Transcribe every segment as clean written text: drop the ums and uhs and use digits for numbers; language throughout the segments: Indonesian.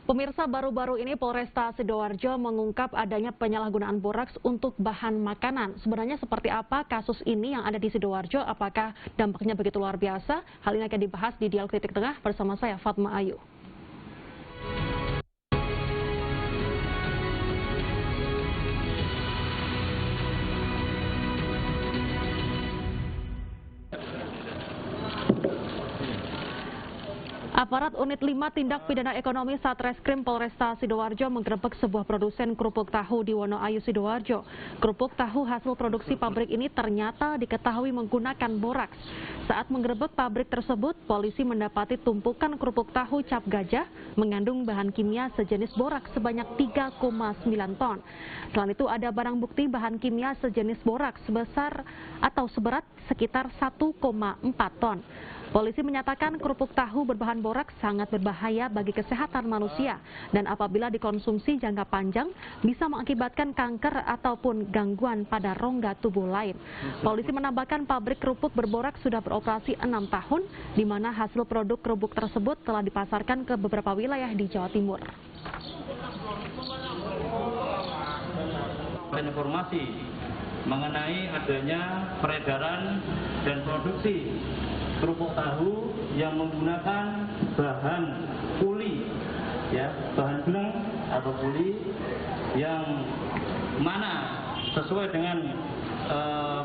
Pemirsa, baru-baru ini Polresta Sidoarjo mengungkap adanya penyalahgunaan boraks untuk bahan makanan. Sebenarnya seperti apa kasus ini yang ada di Sidoarjo? Apakah dampaknya begitu luar biasa? Hal ini akan dibahas di Dialog Titik Tengah bersama saya, Fatma Ayu. Aparat Unit 5 Tindak Pidana Ekonomi Satreskrim Polresta Sidoarjo menggerebek sebuah produsen kerupuk tahu di Wonoayu, Sidoarjo. Kerupuk tahu hasil produksi pabrik ini ternyata diketahui menggunakan boraks. Saat menggerebek pabrik tersebut, polisi mendapati tumpukan kerupuk tahu cap gajah mengandung bahan kimia sejenis boraks sebanyak 3,9 ton. Selain itu ada barang bukti bahan kimia sejenis boraks sebesar atau seberat sekitar 1,4 ton. Polisi menyatakan kerupuk tahu berbahan boraks sangat berbahaya bagi kesehatan manusia dan apabila dikonsumsi jangka panjang bisa mengakibatkan kanker ataupun gangguan pada rongga tubuh lain. Polisi menambahkan pabrik kerupuk berboraks sudah beroperasi 6 tahun, di mana hasil produk kerupuk tersebut telah dipasarkan ke beberapa wilayah di Jawa Timur. Informasi mengenai adanya peredaran dan produksi kerupuk tahu yang menggunakan bahan puli, ya, bahan bleng atau puli yang mana sesuai dengan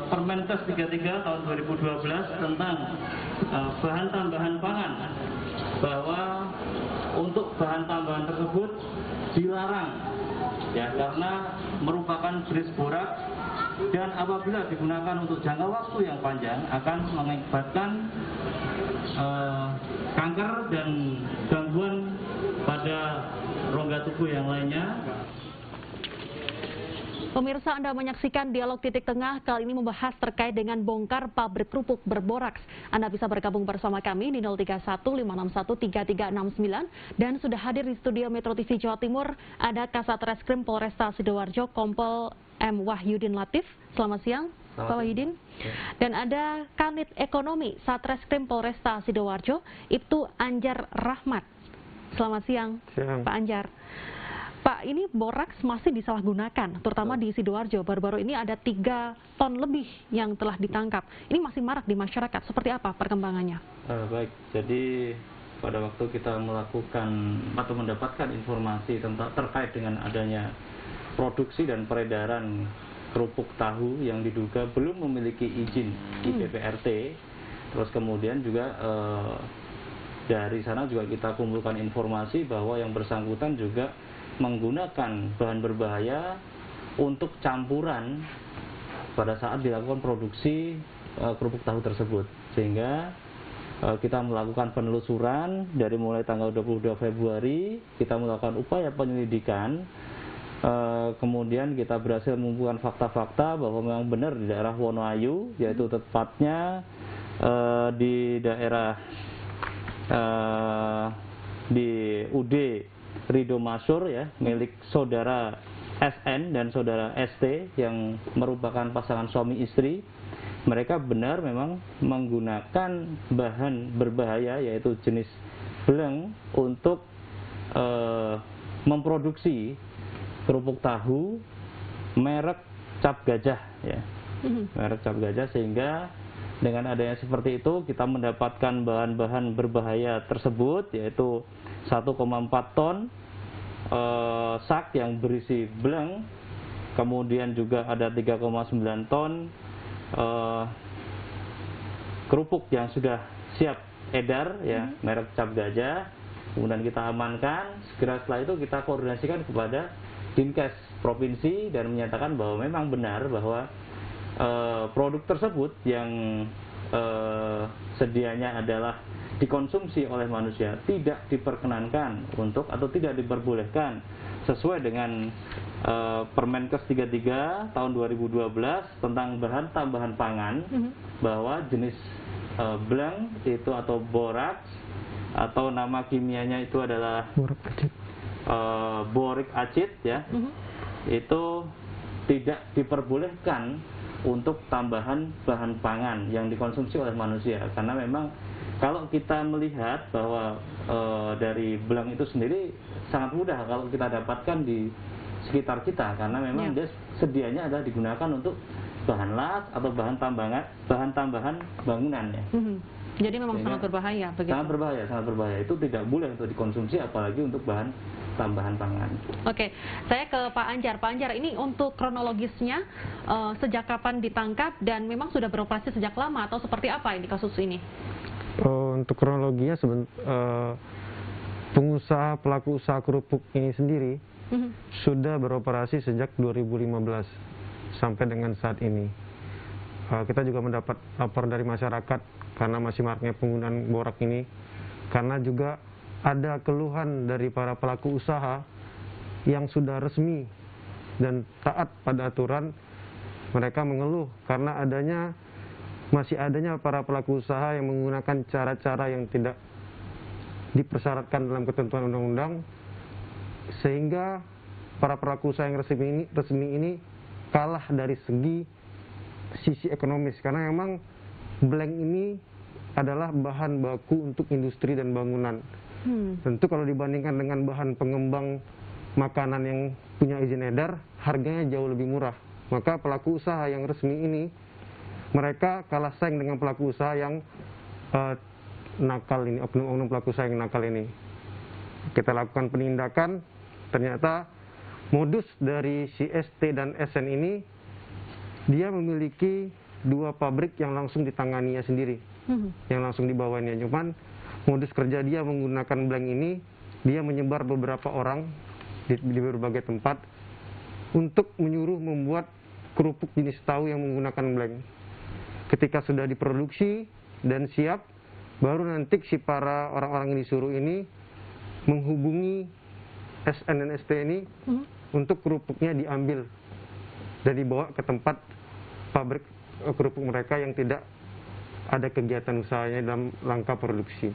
Permenkes 33 tahun 2012 tentang bahan tambahan pangan, bahwa untuk bahan tambahan tersebut dilarang, ya, karena merupakan jenis boraks dan apabila digunakan untuk jangka waktu yang panjang akan mengakibatkan kanker dan gangguan pada rongga tubuh yang lainnya. Pemirsa, Anda menyaksikan Dialog Titik Tengah, kali ini membahas terkait dengan bongkar pabrik kerupuk berboraks. Anda bisa bergabung bersama kami di 031-561-3369 dan sudah hadir di studio Metro TV Jawa Timur ada Kasat Reskrim Polresta Sidoarjo Kompol M. Wahyudin Latif. Selamat siang, Pak Wahyudin. Dan ada Kanit Ekonomi Satreskrim Polresta Sidoarjo, Ibtu Anjar Rahmat. Selamat siang, Pak Anjar. Pak, ini boraks masih disalahgunakan, terutama di Sidoarjo. Baru-baru ini ada 3 ton lebih yang telah ditangkap. Ini masih marak di masyarakat. Seperti apa perkembangannya? Baik, jadi pada waktu kita melakukan atau mendapatkan informasi terkait dengan adanya produksi dan peredaran kerupuk tahu yang diduga belum memiliki izin IPPRT, terus kemudian juga dari sana juga kita kumpulkan informasi bahwa yang bersangkutan juga menggunakan bahan berbahaya untuk campuran pada saat dilakukan produksi kerupuk tahu tersebut, sehingga kita melakukan penelusuran dari mulai tanggal 22 Februari, kita melakukan upaya penyelidikan, kemudian kita berhasil mengumpulkan fakta-fakta bahwa memang benar di daerah Wonoayu, yaitu tepatnya di daerah di UD Ridho Masur, ya, milik saudara SN dan saudara ST yang merupakan pasangan suami istri. Mereka benar memang menggunakan bahan berbahaya yaitu jenis bleng untuk memproduksi kerupuk tahu merek cap gajah, ya, merek cap gajah, sehingga dengan adanya seperti itu kita mendapatkan bahan-bahan berbahaya tersebut yaitu 1,4 ton sak yang berisi bleng, kemudian juga ada 3,9 ton kerupuk yang sudah siap edar, ya, merek cap gajah. Kemudian kita amankan. Segera setelah itu kita koordinasikan kepada Dinkes Provinsi dan menyatakan bahwa memang benar bahwa produk tersebut yang sedianya adalah dikonsumsi oleh manusia tidak diperkenankan untuk atau tidak diperbolehkan sesuai dengan Permenkes 33 tahun 2012 tentang bahan tambahan pangan, bahwa jenis bleng itu atau boraks atau nama kimianya itu adalah boric acid, ya, itu tidak diperbolehkan untuk tambahan bahan pangan yang dikonsumsi oleh manusia, karena memang kalau kita melihat bahwa dari belang itu sendiri sangat mudah kalau kita dapatkan di sekitar kita, karena memang dia sedianya adalah digunakan untuk bahan las atau bahan tambahan bangunan ya. Jadi memang sangat berbahaya begitu. Sangat berbahaya. Itu tidak boleh untuk dikonsumsi, apalagi untuk bahan tambahan pangan. Oke, saya ke Pak Anjar. Pak Anjar, ini untuk kronologisnya sejak kapan ditangkap dan memang sudah beroperasi sejak lama atau seperti apa ini kasus ini? Untuk kronologinya pelaku usaha kerupuk ini sendiri sudah beroperasi sejak 2015 sampai dengan saat ini. Kita juga mendapat laporan dari masyarakat karena masih maraknya penggunaan borak ini, karena juga ada keluhan dari para pelaku usaha yang sudah resmi dan taat pada aturan. Mereka mengeluh karena masih adanya para pelaku usaha yang menggunakan cara-cara yang tidak dipersyaratkan dalam ketentuan undang-undang, sehingga para pelaku usaha yang resmi ini kalah dari sisi ekonomis, karena memang blank ini adalah bahan baku untuk industri dan bangunan. Tentu kalau dibandingkan dengan bahan pengembang makanan yang punya izin edar, harganya jauh lebih murah. Maka pelaku usaha yang resmi ini, mereka kalah saing dengan pelaku usaha yang nakal ini, oknum-oknum pelaku usaha yang nakal ini. Kita lakukan penindakan, ternyata modus dari si ST dan SN ini, dia memiliki 2 pabrik yang langsung ditanganinya sendiri, yang langsung dibawanya. Cuman modus kerja dia menggunakan blank ini, dia menyebar beberapa orang di berbagai tempat untuk menyuruh membuat kerupuk jenis tahu yang menggunakan blank. Ketika sudah diproduksi dan siap, baru nanti si para orang-orang yang disuruh ini menghubungi SN dan ST ini untuk kerupuknya diambil dan dibawa ke tempat pabrik kerupuk mereka yang tidak ada kegiatan usahanya dalam rangka produksi.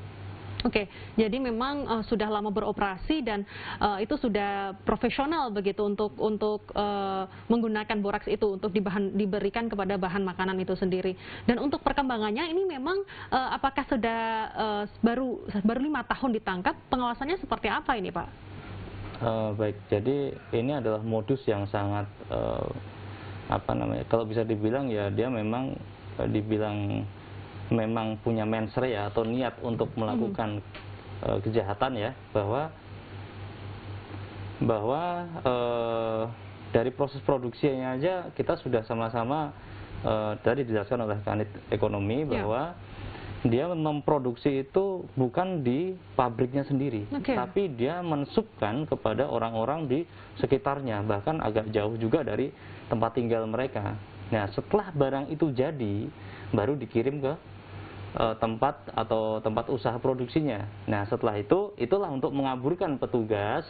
Oke, jadi memang sudah lama beroperasi dan itu sudah profesional begitu untuk menggunakan boraks itu untuk diberikan kepada bahan makanan itu sendiri. Dan untuk perkembangannya ini memang apakah sudah baru 5 tahun ditangkap, pengawasannya seperti apa ini Pak? Baik, jadi ini adalah modus yang sangat kalau bisa dibilang ya dia memang memang punya mens rea atau niat untuk melakukan kejahatan ya, bahwa dari proses produksinya aja kita sudah sama-sama tadi dijelaskan oleh Kanit Ekonomi bahwa dia memproduksi itu bukan di pabriknya sendiri, tapi dia mensubkan kepada orang-orang di sekitarnya, bahkan agak jauh juga dari tempat tinggal mereka. Nah, setelah barang itu jadi, baru dikirim ke tempat usaha produksinya. Nah, setelah itulah untuk mengaburkan petugas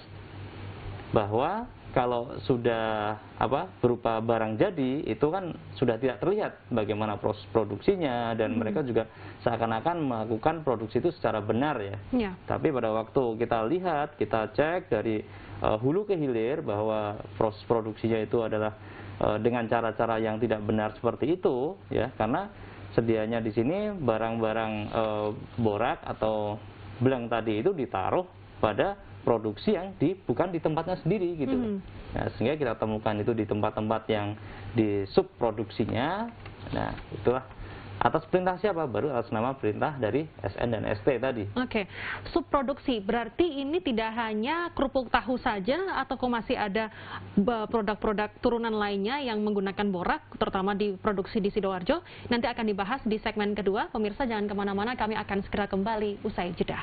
bahwa kalau sudah berupa barang jadi, itu kan sudah tidak terlihat bagaimana proses produksinya, dan mereka juga seakan-akan melakukan produksi itu secara benar ya. Tapi pada waktu kita lihat, kita cek dari hulu ke hilir bahwa proses produksinya itu adalah dengan cara-cara yang tidak benar seperti itu ya, karena sedianya di sini barang-barang borak atau blank tadi itu ditaruh pada produksi yang bukan di tempatnya sendiri gitu. Nah, sehingga kita temukan itu di tempat-tempat yang di subproduksinya. Nah, itulah atas perintah siapa? Baru atas nama perintah dari SN dan ST tadi. Oke, subproduksi berarti ini tidak hanya kerupuk tahu saja atau masih ada produk-produk turunan lainnya yang menggunakan borak, terutama diproduksi di Sidoarjo. Nanti akan dibahas di segmen kedua. Pemirsa jangan kemana-mana, kami akan segera kembali usai jeda.